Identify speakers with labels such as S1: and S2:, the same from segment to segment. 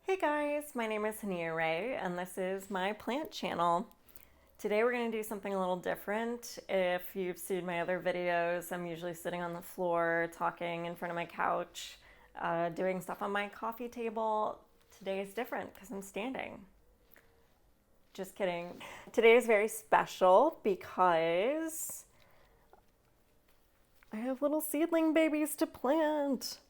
S1: Hey guys, my name is Hania Ray and this is my plant channel. Today we're going to do something a little different. If you've seen my other videos, I'm usually sitting on the floor, talking in front of my couch, doing stuff on my coffee table. Today is different because I'm standing. Just kidding. Today is very special because I have little seedling babies to plant.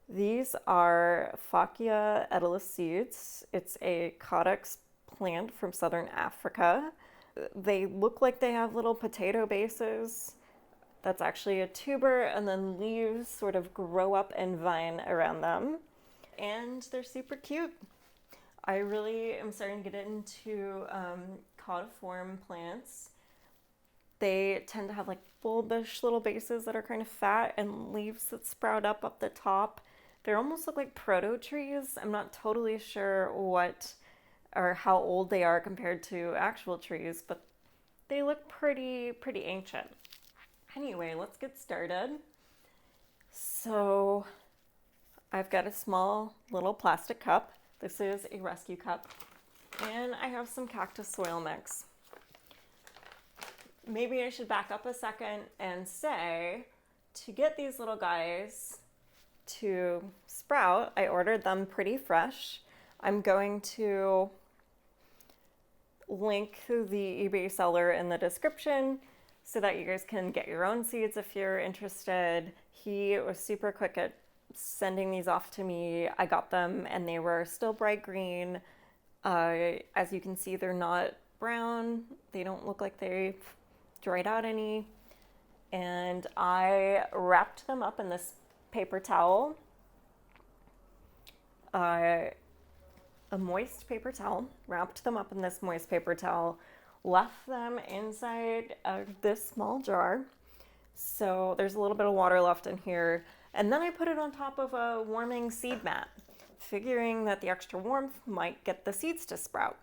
S1: These are Fockea Edulis seeds. It's a caudex plant from southern Africa. They look like they have little potato bases. That's actually a tuber, and then leaves sort of grow up and vine around them. And they're super cute. I really am starting to get into caudiform plants. They tend to have like bulbish little bases that are kind of fat and leaves that sprout up the top. They almost look like proto trees. I'm not totally sure what or how old they are compared to actual trees, but they look pretty ancient. Anyway, let's get started. So I've got a small little plastic cup. This is a rescue cup. And I have some cactus soil mix. Maybe I should back up a second and say, to get these little guys to sprout, I ordered them pretty fresh. I'm going to link the eBay seller in the description so that you guys can get your own seeds if you're interested. He was super quick at sending these off to me. I got them and they were still bright green. As you can see, they're not brown. They don't look like they've dried out any. And I wrapped them up in this paper towel, a moist paper towel, wrapped them up in this moist paper towel, left them inside this small jar. So there's a little bit of water left in here. And then I put it on top of a warming seed mat, figuring that the extra warmth might get the seeds to sprout.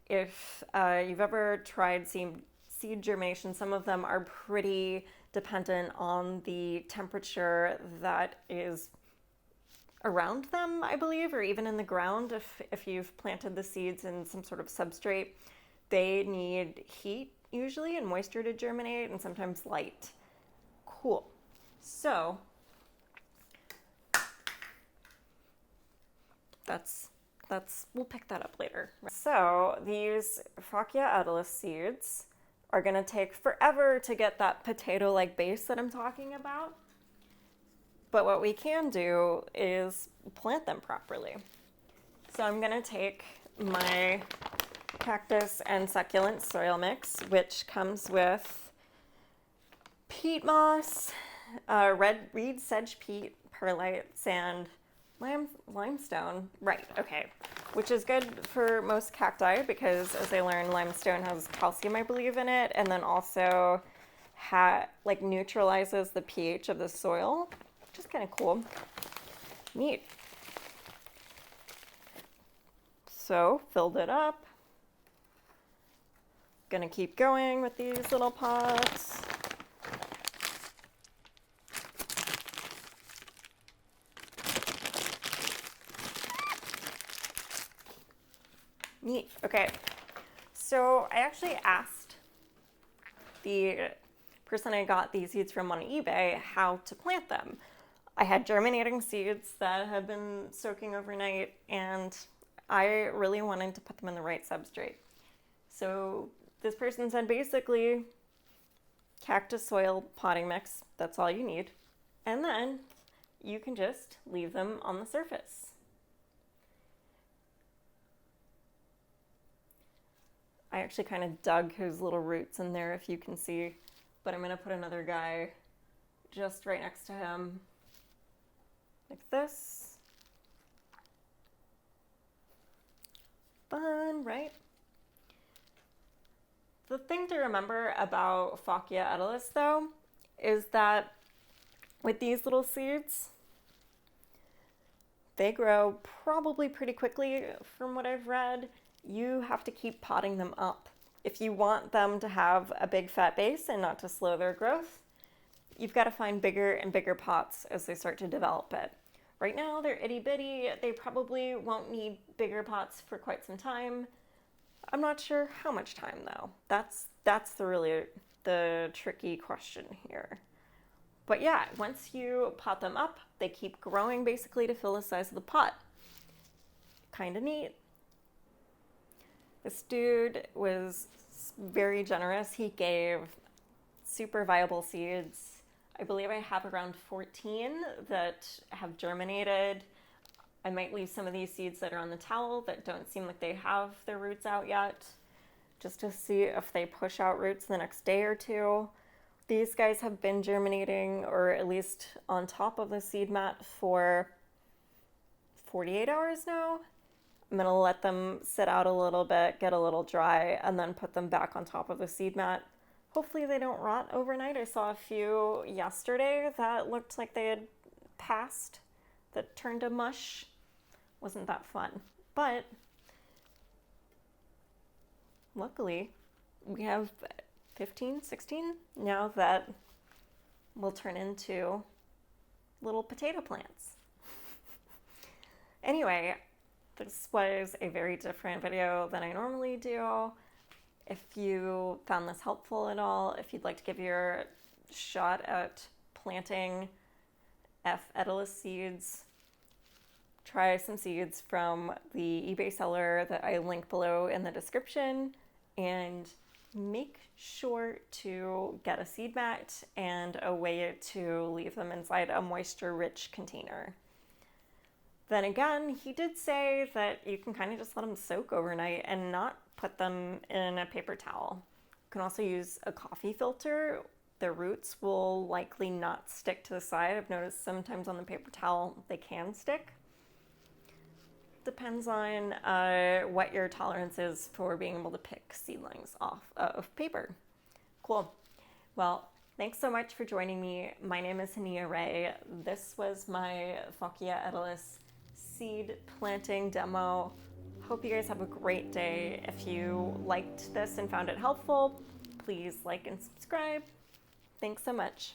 S1: If you've ever tried seed germination, some of them are pretty dependent on the temperature that is around them, I believe, or even in the ground. If you've planted the seeds in some sort of substrate, they need heat usually and moisture to germinate, and sometimes light. Cool. So that's we'll pick that up later. So these Fockea Edulis seeds are going to take forever to get that potato-like base that I'm talking about. But what we can do is plant them properly. So I'm going to take my cactus and succulent soil mix, which comes with peat moss, red reed sedge peat, perlite, sand, limestone, right, okay, which is good for most cacti because, as I learned, limestone has calcium, I believe, in it, and then also neutralizes the pH of the soil, which is kind of cool. Neat. So, filled it up. Gonna keep going with these little pots. Neat. Okay, so I actually asked the person I got these seeds from on eBay how to plant them. I had germinating seeds that had been soaking overnight, and I really wanted to put them in the right substrate. So this person said basically cactus soil potting mix, that's all you need. And then you can just leave them on the surface. I actually kind of dug his little roots in there, if you can see, but I'm going to put another guy just right next to him, like this. Fun, right? The thing to remember about Fockea Edulis, though, is that with these little seeds, they grow probably pretty quickly from what I've read. You have to keep potting them up. If you want them to have a big fat base and not to slow their growth, you've got to find bigger and bigger pots as they start to develop it. Right now they're itty bitty. They probably won't need bigger pots for quite some time. I'm not sure how much time though. That's the tricky question here. But yeah, once you pot them up, they keep growing basically to fill the size of the pot. Kind of neat. This dude was very generous. He gave super viable seeds. I believe I have around 14 that have germinated. I might leave some of these seeds that are on the towel that don't seem like they have their roots out yet, just to see if they push out roots the next day or two. These guys have been germinating, or at least on top of the seed mat, for 48 hours now. I'm gonna let them sit out a little bit, get a little dry, and then put them back on top of the seed mat. Hopefully they don't rot overnight. I saw a few yesterday that looked like they had passed, that turned to mush. Wasn't that fun. But luckily we have 15, 16 now that will turn into little potato plants. Anyway, this was a very different video than I normally do. If you found this helpful at all, if you'd like to give your shot at planting F. edulis seeds, try some seeds from the eBay seller that I link below in the description, and make sure to get a seed mat and a way to leave them inside a moisture-rich container. Then again, he did say that you can kind of just let them soak overnight and not put them in a paper towel. You can also use a coffee filter. The roots will likely not stick to the side. I've noticed sometimes on the paper towel they can stick. Depends on what your tolerance is for being able to pick seedlings off of paper. Cool. Well, thanks so much for joining me. My name is Hania Ray. This was my Fockea Edulis seed planting demo. Hope you guys have a great day. If you liked this and found it helpful, please like and subscribe. Thanks so much.